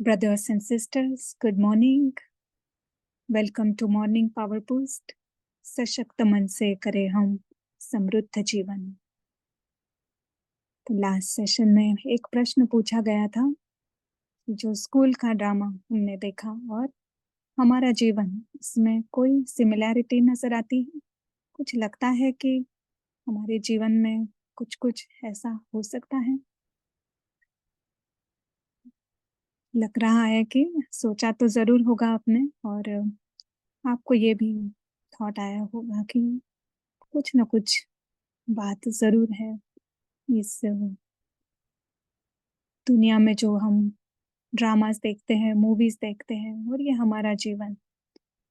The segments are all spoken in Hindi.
Brothers and sisters, good morning. Welcome to Morning Power Boost. सशक्त मन से करें हम समृद्ध जीवन। तो लास्ट सेशन में एक प्रश्न पूछा गया था कि जो स्कूल का ड्रामा हमने देखा और हमारा जीवन, इसमें कोई सिमिलैरिटी नजर आती है? कुछ लगता है कि हमारे जीवन में कुछ कुछ ऐसा हो सकता है? लग रहा है कि सोचा तो जरूर होगा आपने, और आपको ये भी थॉट आया होगा कि कुछ ना कुछ बात जरूर है इस दुनिया में, जो हम ड्रामास देखते हैं, मूवीज देखते हैं, और ये हमारा जीवन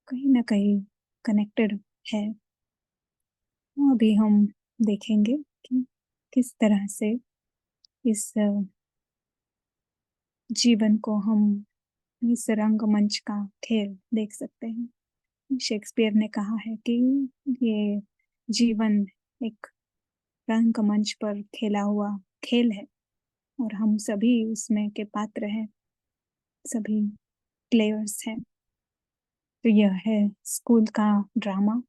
कहीं ना कहीं कनेक्टेड है। तो अभी हम देखेंगे कि किस तरह से इस जीवन को हम इस रंगमंच का खेल देख सकते हैं। शेक्सपियर ने कहा है कि ये जीवन एक रंगमंच पर खेला हुआ खेल है और हम सभी उसमें के पात्र हैं, सभी प्लेयर्स हैं। तो यह है स्कूल का ड्रामा,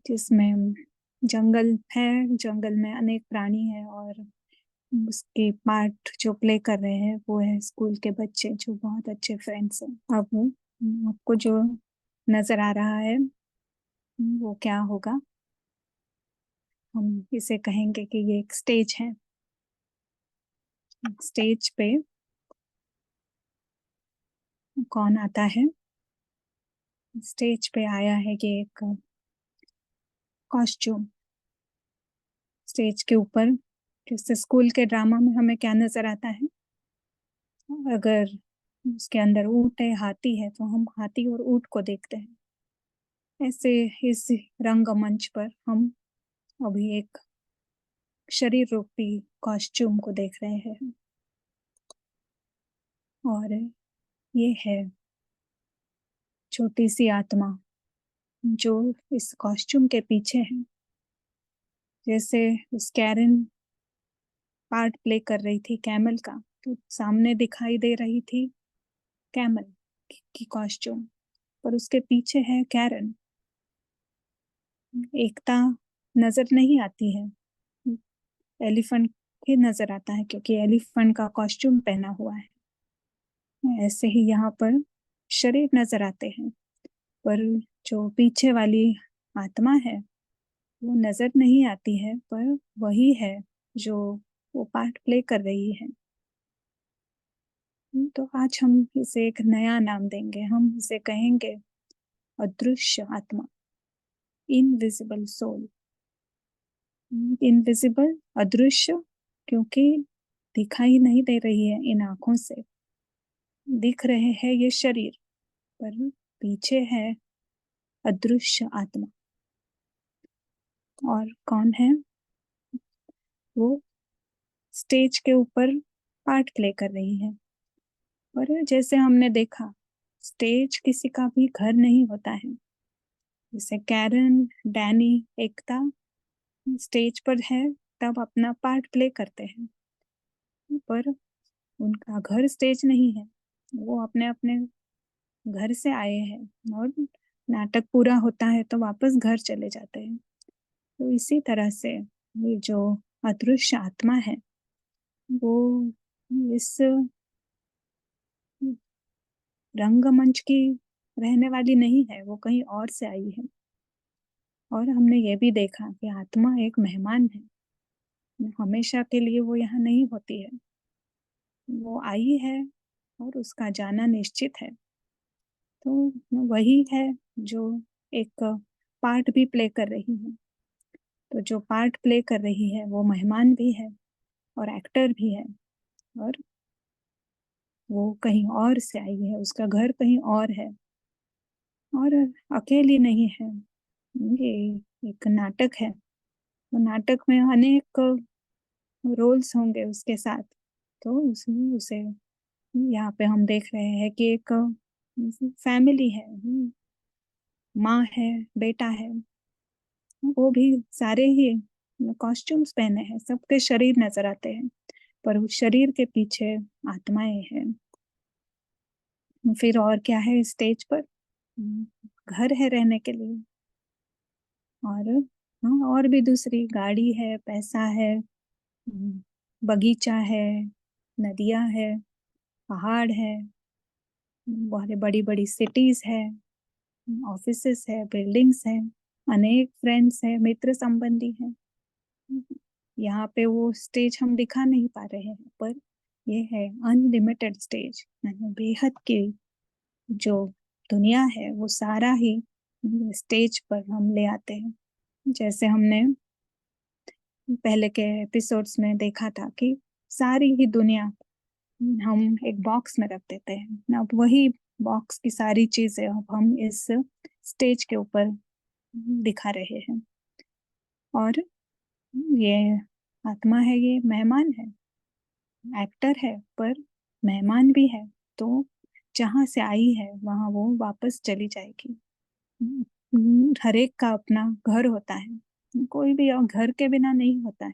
जिसमें जंगल है, जंगल में अनेक प्राणी हैं और उसके पार्ट जो प्ले कर रहे हैं वो है स्कूल के बच्चे, जो बहुत अच्छे फ्रेंड्स हैं। अब आपको जो नजर आ रहा है वो क्या होगा? हम इसे कहेंगे कि ये एक स्टेज है। स्टेज पे कौन आता है? स्टेज पे आया है ये एक कॉस्ट्यूम। स्टेज के ऊपर, जैसे स्कूल के ड्रामा में हमें क्या नजर आता है? अगर उसके अंदर ऊंट है, हाथी है, तो हम हाथी और ऊंट को देखते हैं। ऐसे इस रंगमंच पर हम अभी एक शरीर रूपी कॉस्ट्यूम को देख रहे हैं, और ये है छोटी सी आत्मा जो इस कॉस्ट्यूम के पीछे है। जैसे उस कैरन पार्ट प्ले कर रही थी कैमल का, तो सामने दिखाई दे रही थी कैमल की कॉस्ट्यूम, पर उसके पीछे है कैरन। एकता नजर नहीं आती है, एलिफेंट ही नजर आता है क्योंकि एलिफेंट का कॉस्ट्यूम पहना हुआ है। ऐसे ही यहाँ पर शरीर नजर आते हैं, पर जो पीछे वाली आत्मा है वो नजर नहीं आती है, पर वही है जो वो पार्ट प्ले कर रही है। तो आज हम इसे एक नया नाम देंगे, हम इसे कहेंगे अदृश्य आत्मा, इनविजिबल सोल। इनविजिबल, अदृश्य, क्योंकि दिखाई नहीं दे रही है इन आंखों से। दिख रहे हैं ये शरीर, पर पीछे है अदृश्य आत्मा। और कौन है वो? स्टेज के ऊपर पार्ट प्ले कर रही है। पर जैसे हमने देखा, स्टेज किसी का भी घर नहीं होता है। जैसे कैरन, डैनी, एकता स्टेज पर है तब अपना पार्ट प्ले करते हैं, पर उनका घर स्टेज नहीं है। वो अपने अपने घर से आए हैं और नाटक पूरा होता है तो वापस घर चले जाते हैं। तो इसी तरह से ये जो अदृश्य आत्मा है वो इस रंगमंच की रहने वाली नहीं है, वो कहीं और से आई है। और हमने ये भी देखा कि आत्मा एक मेहमान है, हमेशा के लिए वो यहाँ नहीं होती है। वो आई है और उसका जाना निश्चित है। तो वही है जो एक पार्ट भी प्ले कर रही है। तो जो पार्ट प्ले कर रही है वो मेहमान भी है और एक्टर भी है, और वो कहीं और से आई है, उसका घर कहीं और है, और अकेली नहीं है। ये एक नाटक है, तो नाटक में अनेक रोल्स होंगे उसके साथ। तो उसमें उसे यहाँ पे हम देख रहे हैं कि एक फैमिली है, माँ है, बेटा है, वो भी सारे ही कॉस्ट्यूम्स पहने हैं, सबके शरीर नजर आते हैं, पर उस शरीर के पीछे आत्माएं हैं। फिर और क्या है स्टेज पर? घर है रहने के लिए। और हाँ, और भी दूसरी गाड़ी है, पैसा है, बगीचा है, नदियां है, पहाड़ है, बहुत बड़ी बड़ी सिटीज है, ऑफिसेस है, बिल्डिंग्स है, अनेक फ्रेंड्स है, मित्र संबंधी है। यहाँ पे वो स्टेज हम दिखा नहीं पा रहे हैं, पर ये है अनलिमिटेड स्टेज, यानी बेहद की जो दुनिया है वो सारा ही स्टेज पर हम ले आते हैं। जैसे हमने पहले के एपिसोड्स में देखा था कि सारी ही दुनिया हम एक बॉक्स में रख देते हैं, अब वही बॉक्स की सारी चीजें अब हम इस स्टेज के ऊपर दिखा रहे हैं। और ये आत्मा है, ये मेहमान है, एक्टर है पर मेहमान भी है। तो जहां से आई है वहां वो वापस चली जाएगी। हर एक का अपना घर होता है, कोई भी और घर के बिना नहीं होता है।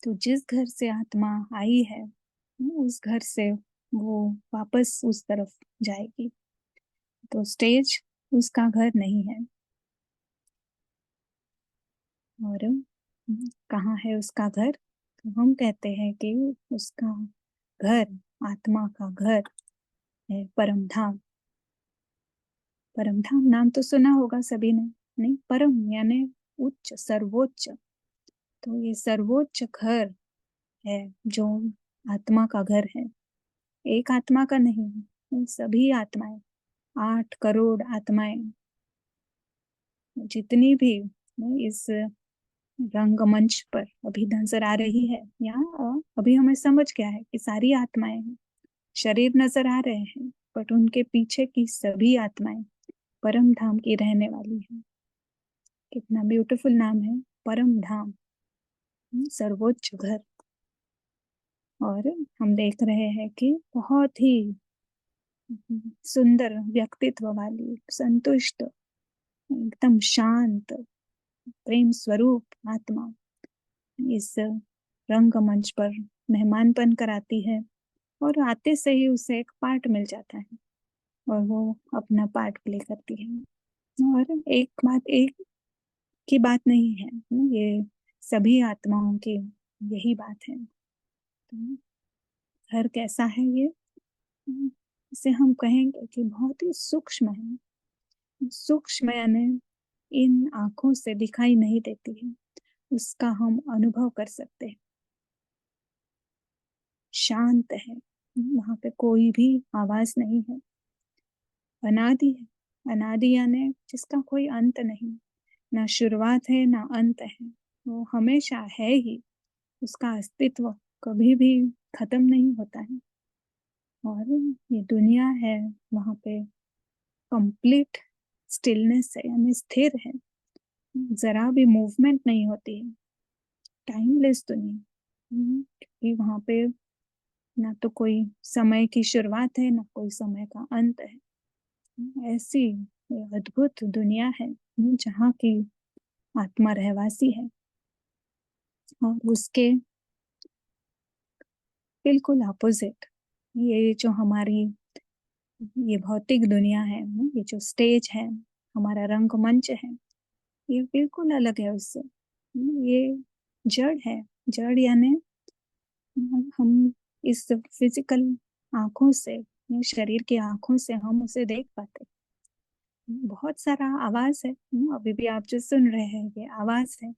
तो जिस घर से आत्मा आई है उस घर से वो वापस उस तरफ जाएगी। तो स्टेज उसका घर नहीं है। और कहाँ है उसका घर? तो हम कहते हैं कि उसका घर, आत्मा का घर है परम धाम। परम धाम नाम तो सुना होगा सभी ने, नहीं? परम यानी उच्च, सर्वोच्च। तो ये सर्वोच्च घर है जो आत्मा का घर है। एक आत्मा का नहीं, ये सभी आत्माएं, 8 करोड़ आत्माएं जितनी भी इस रंगमंच पर अभी नजर आ रही है, या अभी हमें समझ गया है कि सारी आत्माएं हैं, शरीर नजर आ रहे हैं, बट उनके पीछे की सभी आत्माएं परम धाम की रहने वाली है। कितना ब्यूटीफुल नाम है, परम धाम, सर्वोच्च घर। और हम देख रहे हैं कि बहुत ही सुंदर व्यक्तित्व वाली, संतुष्ट, एकदम शांत, प्रेम स्वरूप आत्मा इस रंगमंच पर मेहमानपन कराती है। और आते से ही उसे एक पार्ट मिल जाता है और वो अपना पार्ट प्ले करती है। और एक की बात नहीं है, ये सभी आत्माओं की यही बात है। तो घर कैसा है ये? इसे हम कहेंगे कि बहुत ही सूक्ष्म है। सूक्ष्म यानी इन आंखों से दिखाई नहीं देती है, उसका हम अनुभव कर सकते हैं। शांत है, वहां पे कोई भी आवाज नहीं है। अनादि है, अनादि यानी जिसका कोई अंत नहीं, ना शुरुआत है ना अंत है, वो हमेशा है ही, उसका अस्तित्व कभी भी खत्म नहीं होता है। और ये दुनिया है, वहां पे कंप्लीट स्टिलनेस है, यानी स्थिर है, जरा भी मूवमेंट नहीं होती है, टाइमलेस दुनिया। क्योंकि वहां पे ना तो कोई समय की शुरुआत है ना कोई समय का अंत है। ऐसी ये अद्भुत दुनिया है जहाँ की आत्मा रहवासी है। और उसके बिल्कुल अपोजिट ये जो हमारी ये भौतिक दुनिया है, ये जो स्टेज है, हमारा रंगमंच है, ये बिल्कुल अलग है उससे। ये जड़ है। जड़ यानी हम इस फिजिकल आंखों से, ये शरीर की आंखों से हम उसे देख पाते। बहुत सारा आवाज है, अभी भी आप जो सुन रहे हैं ये आवाज है।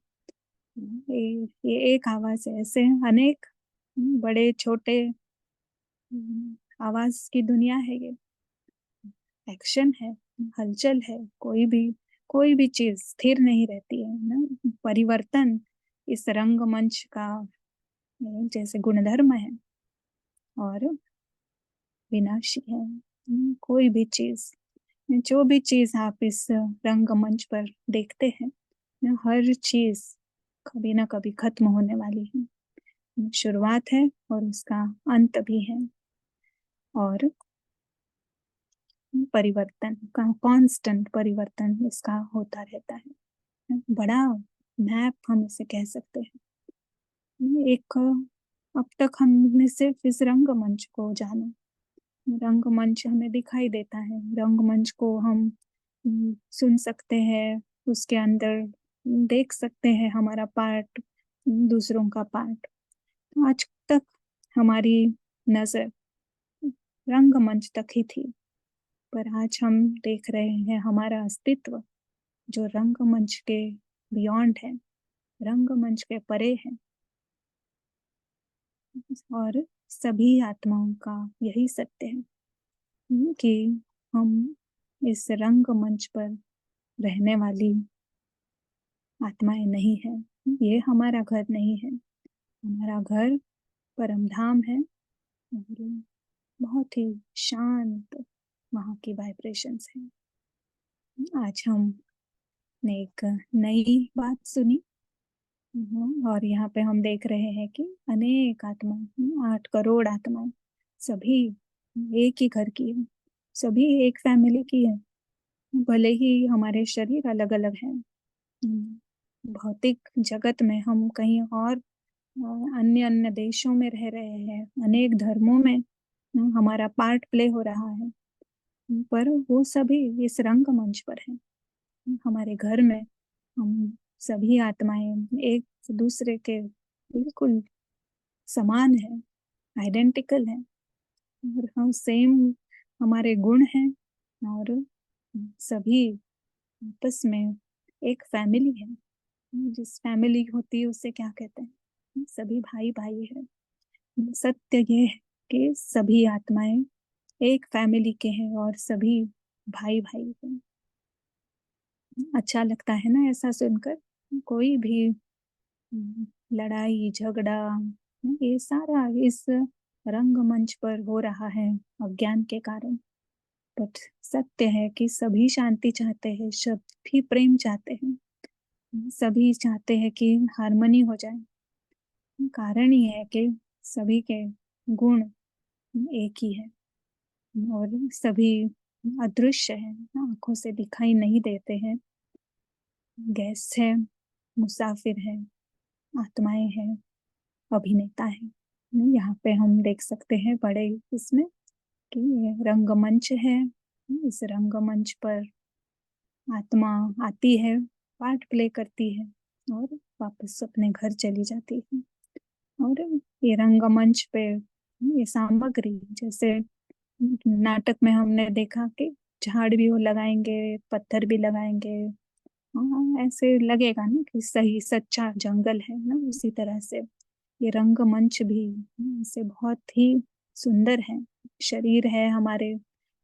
ये एक आवाज है, ऐसे अनेक बड़े छोटे आवाज की दुनिया है ये। एक्शन है, हलचल है, कोई भी चीज स्थिर नहीं रहती है ना। परिवर्तन इस रंगमंच का जैसे गुणधर्म है। और विनाशी है। कोई भी चीज, जो भी चीज आप इस रंगमंच पर देखते हैं, हर चीज कभी ना कभी खत्म होने वाली है। शुरुआत है और उसका अंत भी है। और परिवर्तन का कांस्टेंट परिवर्तन इसका होता रहता है। बड़ा मैप हम इसे कह सकते हैं। एक अब तक हमने सिर्फ इस रंगमंच को जाना, रंगमंच हमें दिखाई देता है, रंगमंच को हम सुन सकते हैं, उसके अंदर देख सकते हैं हमारा पार्ट, दूसरों का पार्ट। तो आज तक हमारी नज़र रंगमंच तक ही थी, पर आज हम देख रहे हैं हमारा अस्तित्व जो रंगमंच के बियॉन्ड है, रंगमंच के परे है। और सभी आत्माओं का यही सत्य है कि हम इस रंगमंच पर रहने वाली आत्माएं नहीं है। ये हमारा घर नहीं है, हमारा घर परम धाम है और बहुत ही शांत वहाँ की वाइब्रेशंस है। आज हमने एक नई बात सुनी। और यहाँ पे हम देख रहे हैं कि अनेक आत्माएं, 8 करोड़ आत्माएं, सभी एक ही घर की है, सभी एक फैमिली की है, भले ही हमारे शरीर अलग अलग हैं। भौतिक जगत में हम कहीं और अन्य अन्य देशों में रह रहे हैं, अनेक धर्मों में हमारा पार्ट प्ले हो रहा है, पर वो सभी इस रंगमंच पर है। हमारे घर में हम सभी आत्माएं एक दूसरे के बिल्कुल समान है, आइडेंटिकल है, और हम सेम, हमारे गुण हैं, और सभी आपस में एक फैमिली है। जिस फैमिली होती है उसे क्या कहते हैं, सभी भाई भाई है। सत्य ये है कि सभी आत्माएं एक फैमिली के हैं और सभी भाई भाई हैं। अच्छा लगता है ना ऐसा सुनकर। कोई भी लड़ाई झगड़ा, ये सारा इस रंगमंच पर हो रहा है अज्ञान के कारण। बट सत्य है कि सभी शांति चाहते हैं, सभी प्रेम चाहते हैं, सभी चाहते हैं कि हार्मनी हो जाए। कारण ये है कि सभी के गुण एक ही है और सभी अदृश्य है, आंखों से दिखाई नहीं देते हैं। गेस्ट है, मुसाफिर है, आत्माएं हैं, अभिनेता है। यहाँ पे हम देख सकते हैं बड़े इसमें कि ये रंगमंच है। इस रंगमंच पर आत्मा आती है, पार्ट प्ले करती है और वापस अपने घर चली जाती है। और ये रंगमंच पे ये सामग्री, जैसे नाटक में हमने देखा कि झाड़ भी वो लगाएंगे, पत्थर भी लगाएंगे। हाँ, ऐसे लगेगा ना कि सही सच्चा जंगल है ना, उसी तरह से ये रंगमंच भी से बहुत ही सुंदर है। शरीर है हमारे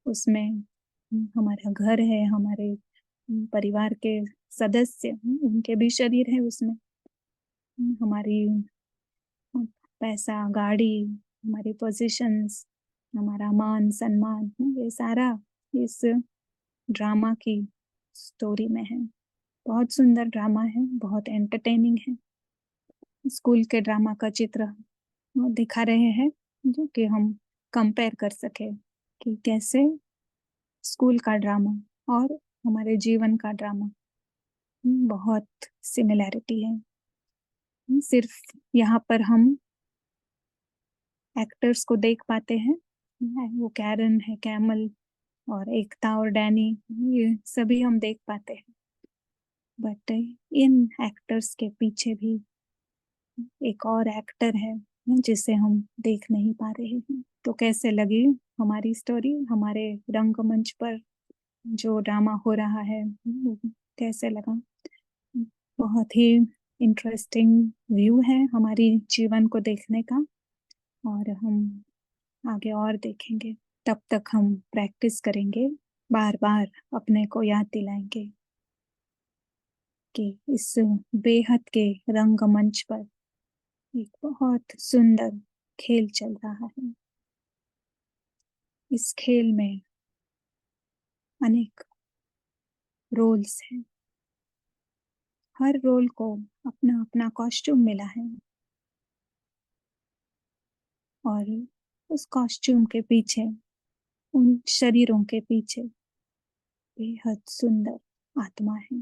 उसमें, हमारा घर है, हमारे परिवार के सदस्य, उनके भी शरीर है उसमें। हमारी पैसा, गाड़ी, हमारी पोजीशंस, हमारा मान सम्मान, ये सारा इस ड्रामा की स्टोरी में है। बहुत सुंदर ड्रामा है, बहुत एंटरटेनिंग है। स्कूल के ड्रामा का चित्र वो दिखा रहे हैं जो कि हम कंपेयर कर सके कि कैसे स्कूल का ड्रामा और हमारे जीवन का ड्रामा बहुत सिमिलैरिटी है। सिर्फ यहाँ पर हम एक्टर्स को देख पाते हैं, वो कैरन है, कैमल और एकता और डैनी, ये सभी हम देख पाते हैं। बट इन एक्टर्स के पीछे भी एक और एक्टर है जिसे हम देख नहीं पा रहे हैं। तो कैसे लगी हमारी स्टोरी, हमारे रंगमंच पर जो ड्रामा हो रहा है, कैसे लगा? बहुत ही इंटरेस्टिंग व्यू है हमारी जीवन को देखने का, और हम आगे और देखेंगे। तब तक हम प्रैक्टिस करेंगे, बार बार अपने को याद दिलाएंगे कि इस बेहद के रंगमंच पर एक बहुत सुंदर खेल चल रहा है। इस खेल में अनेक रोल्स हैं, हर रोल को अपना अपना कॉस्ट्यूम मिला है, और उस कॉस्ट्यूम के पीछे, उन शरीरों के पीछे बेहद सुंदर आत्मा है।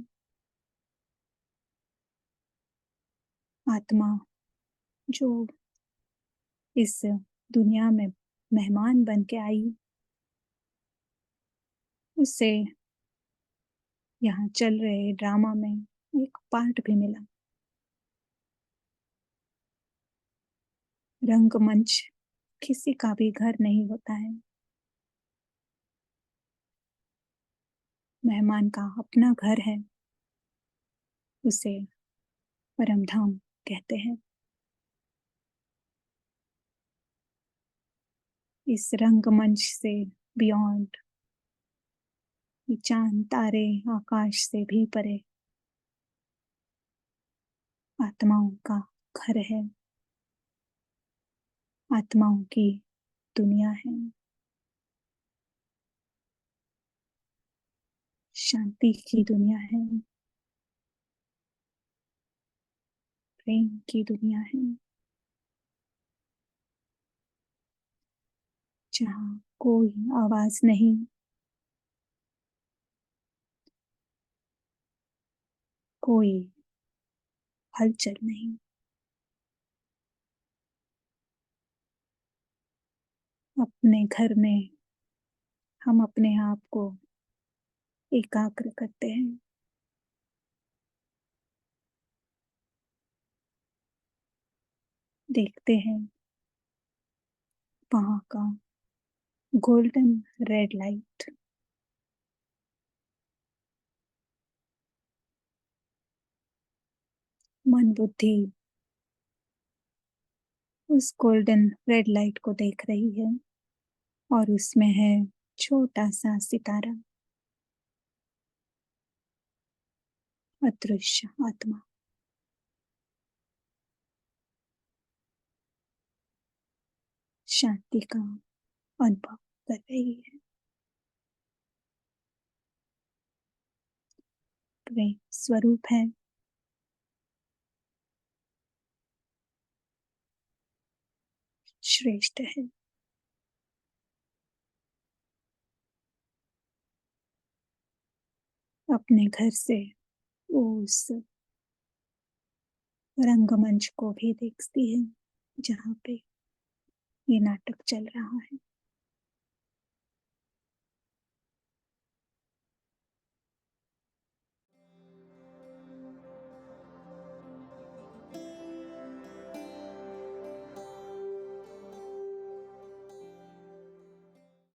आत्मा जो इस दुनिया में मेहमान बन के आई, उससे यहाँ चल रहे ड्रामा में एक पार्ट भी मिला। रंगमंच किसी का भी घर नहीं होता है। मेहमान का अपना घर है, उसे परमधाम कहते हैं। इस रंगमंच से बियॉन्ड, ये चांद तारे आकाश से भी परे आत्माओं का घर है, आत्माओं की दुनिया है, शांति की दुनिया है, प्रेम की दुनिया है, जहाँ कोई आवाज नहीं, कोई हलचल नहीं। अपने घर में हम अपने आप को एकाग्र करते हैं, देखते हैं वहाँ का गोल्डन रेड लाइट, मन बुद्धि उस गोल्डन रेड लाइट को देख रही है और उसमें है छोटा सा सितारा, अदृश्य आत्मा, शांति का अनुभव कर रही है। प्रेम स्वरूप है, श्रेष्ठ है। अपने घर से उस रंगमंच को भी देखती है जहाँ पे ये नाटक चल रहा है।